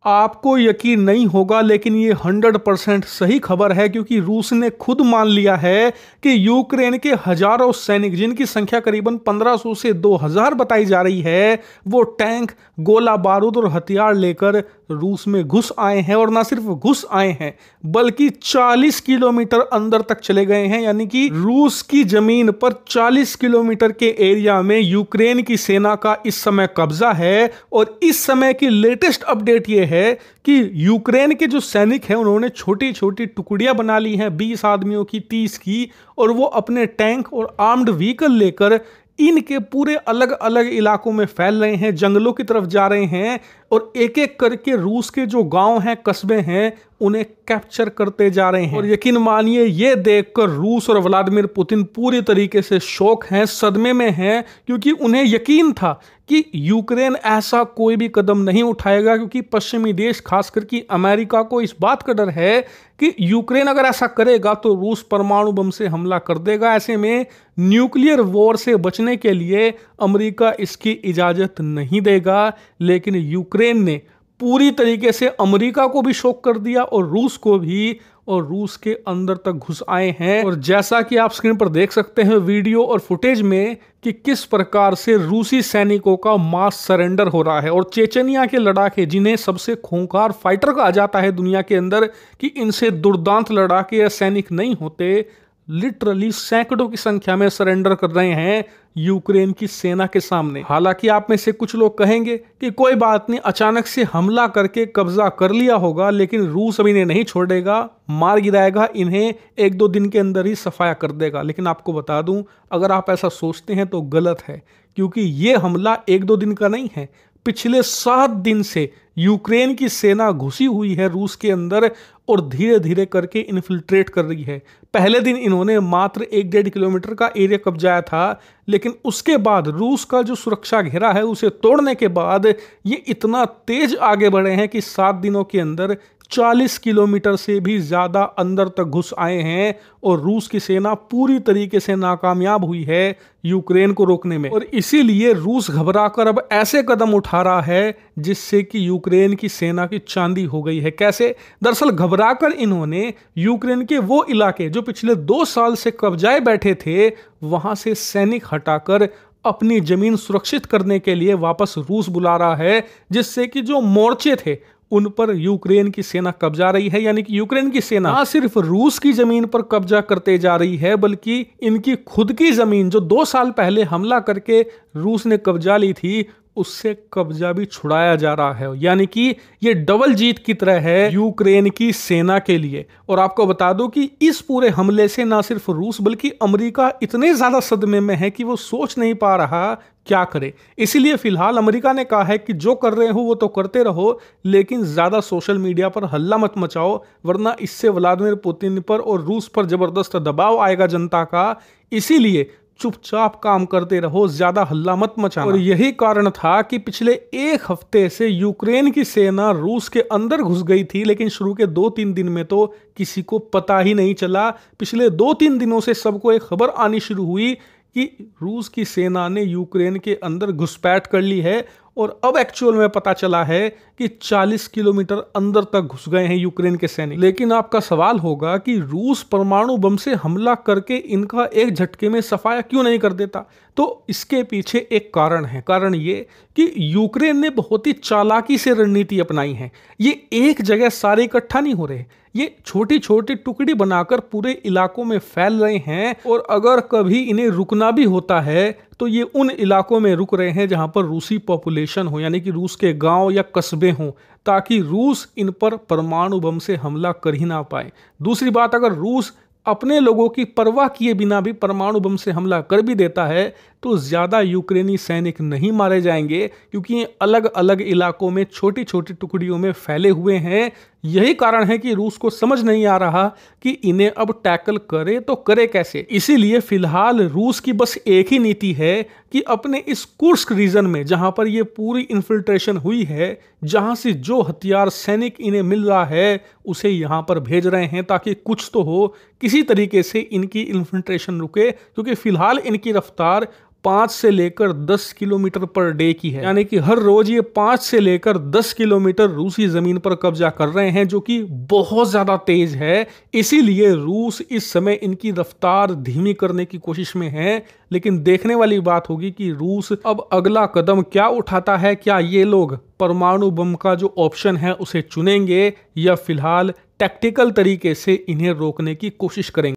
आपको यकीन नहीं होगा लेकिन ये 100% सही खबर है, क्योंकि रूस ने खुद मान लिया है कि यूक्रेन के हजारों सैनिक, जिनकी संख्या करीबन 1500 से 2000 बताई जा रही है, वो टैंक, गोला बारूद और हथियार लेकर रूस में घुस आए हैं। और ना सिर्फ घुस आए हैं बल्कि 40 किलोमीटर अंदर तक चले गए हैं। यानी कि रूस की जमीन पर 40 किलोमीटर के एरिया में यूक्रेन की सेना का इस समय कब्जा है। और इस समय की लेटेस्ट अपडेट ये है कि यूक्रेन के जो सैनिक हैं उन्होंने छोटी छोटी टुकड़ियां बना ली हैं, 20 आदमियों की, 30 की, और वो अपने टैंक और आर्म्ड व्हीकल लेकर इनके पूरे अलग अलग इलाकों में फैल रहे हैं, जंगलों की तरफ जा रहे हैं और एक एक करके रूस के जो गांव हैं, कस्बे हैं, उन्हें कैप्चर करते जा रहे हैं। और यकीन मानिए, ये देखकर रूस और व्लादिमीर पुतिन पूरी तरीके से शॉक हैं, सदमे में हैं, क्योंकि उन्हें यकीन था कि यूक्रेन ऐसा कोई भी कदम नहीं उठाएगा, क्योंकि पश्चिमी देश, खासकर कि अमेरिका को इस बात का डर है कि यूक्रेन अगर ऐसा करेगा तो रूस परमाणु बम से हमला कर देगा। ऐसे में न्यूक्लियर वॉर से बचने के लिए अमेरिका इसकी इजाजत नहीं देगा। लेकिन यूक्रेन ने पूरी तरीके से अमेरिका को भी शॉक कर दिया और रूस को भी, और रूस के अंदर तक घुस आए हैं। और जैसा कि आप स्क्रीन पर देख सकते हैं वीडियो और फुटेज में कि किस प्रकार से रूसी सैनिकों का मास सरेंडर हो रहा है। और चेचनिया के लड़ाके, जिन्हें सबसे खूंखार फाइटर कहा जाता है दुनिया के अंदर, कि इनसे दुर्दांत लड़ाके या सैनिक नहीं होते, लिटरली सैकड़ों की संख्या में सरेंडर कर रहे हैं यूक्रेन की सेना के सामने। हालांकि आप में से कुछ लोग कहेंगे कि कोई बात नहीं, अचानक से हमला करके कब्जा कर लिया होगा, लेकिन रूस अब इन्हें नहीं छोड़ेगा, मार गिराएगा, इन्हें 1-2 दिन के अंदर ही सफाया कर देगा। लेकिन आपको बता दूं, अगर आप ऐसा सोचते हैं तो गलत है, क्योंकि ये हमला 1-2 दिन का नहीं है। पिछले 7 दिन से यूक्रेन की सेना घुसी हुई है रूस के अंदर और धीरे धीरे करके इन्फिल्ट्रेट कर रही है। पहले दिन इन्होंने मात्र 1-1.5 किलोमीटर का एरिया कब्जाया था, लेकिन उसके बाद रूस का जो सुरक्षा घेरा है उसे तोड़ने के बाद ये इतना तेज आगे बढ़े हैं कि 7 दिनों के अंदर 40 किलोमीटर से भी ज्यादा अंदर तक घुस आए हैं। और रूस की सेना पूरी तरीके से नाकामयाब हुई है यूक्रेन को रोकने में। और इसीलिए रूस घबराकर अब ऐसे कदम उठा रहा है जिससे कि यूक्रेन की सेना की चांदी हो गई है। कैसे? दरअसल घबराकर इन्होंने यूक्रेन के वो इलाके जो पिछले 2 साल से कब्जाए बैठे थे, वहां से सैनिक हटाकर अपनी जमीन सुरक्षित करने के लिए वापस रूस बुला रहा है, जिससे कि जो मोर्चे थे उन पर यूक्रेन की सेना कब्जा रही है। यानी कि यूक्रेन की सेना ना सिर्फ रूस की जमीन पर कब्जा करते जा रही है, बल्कि इनकी खुद की जमीन जो 2 साल पहले हमला करके रूस ने कब्जा ली थी, उससे कब्जा भी छुड़ाया जा रहा है। यानी कि ये डबल जीत की तरह है यूक्रेन की सेना के लिए। और आपको बता दूं कि इस पूरे हमले से ना सिर्फ रूस बल्कि अमेरिका इतने ज्यादा सदमे में है कि वो सोच नहीं पा रहा क्या करे। इसीलिए फिलहाल अमेरिका ने कहा है कि जो कर रहे हो वो तो करते रहो, लेकिन ज्यादा सोशल मीडिया पर हल्ला मत मचाओ, वरना इससे व्लादिमीर पुतिन पर और रूस पर जबरदस्त दबाव आएगा जनता का। इसीलिए चुपचाप काम करते रहो, ज्यादा हल्ला मत मचाना। और यही कारण था कि पिछले 1 हफ्ते से यूक्रेन की सेना रूस के अंदर घुस गई थी, लेकिन शुरू के 2-3 दिन में तो किसी को पता ही नहीं चला। पिछले 2-3 दिनों से सबको एक खबर आनी शुरू हुई कि रूस की सेना ने यूक्रेन के अंदर घुसपैठ कर ली है। और अब एक्चुअल में पता चला है कि 40 किलोमीटर अंदर तक घुस गए हैं यूक्रेन के सैनिक। लेकिन आपका सवाल होगा कि रूस परमाणु बम से हमला करके इनका एक झटके में सफाया क्यों नहीं कर देता? तो इसके पीछे एक कारण है। कारण ये कि यूक्रेन ने बहुत ही चालाकी से रणनीति अपनाई है। ये एक जगह सारे इकट्ठा नहीं हो रहे, ये छोटी छोटी टुकड़ी बनाकर पूरे इलाकों में फैल रहे हैं। और अगर कभी इन्हें रुकना भी होता है तो ये उन इलाकों में रुक रहे हैं जहां पर रूसी पॉपुलेशन हो, यानी कि रूस के गांव या कस्बे हों, ताकि रूस इन पर परमाणु बम से हमला कर ही ना पाए। दूसरी बात, अगर रूस अपने लोगों की परवाह किए बिना भी परमाणु बम से हमला कर भी देता है तो ज्यादा यूक्रेनी सैनिक नहीं मारे जाएंगे, क्योंकि ये अलग अलग इलाकों में छोटी छोटी टुकड़ियों में फैले हुए हैं। यही कारण है कि रूस को समझ नहीं आ रहा कि इन्हें अब टैकल करे तो करे कैसे। इसीलिए फिलहाल रूस की बस एक ही नीति है कि अपने इस कुर्स्क रीजन में, जहां पर ये पूरी इन्फिल्ट्रेशन हुई है, जहां से जो हथियार सैनिक इन्हें मिल रहा है उसे यहां पर भेज रहे हैं, ताकि कुछ तो हो, किसी तरीके से इनकी इन्फिल्ट्रेशन रुके। क्योंकि फिलहाल इनकी रफ्तार 5 से लेकर 10 किलोमीटर पर डे की है, यानी कि हर रोज ये 5 से लेकर 10 किलोमीटर रूसी जमीन पर कब्जा कर रहे हैं, जो कि बहुत ज्यादा तेज है। इसीलिए रूस इस समय इनकी रफ्तार धीमी करने की कोशिश में है। लेकिन देखने वाली बात होगी कि रूस अब अगला कदम क्या उठाता है। क्या ये लोग परमाणु बम का जो ऑप्शन है उसे चुनेंगे या फिलहाल टैक्टिकल तरीके से इन्हें रोकने की कोशिश करेंगे।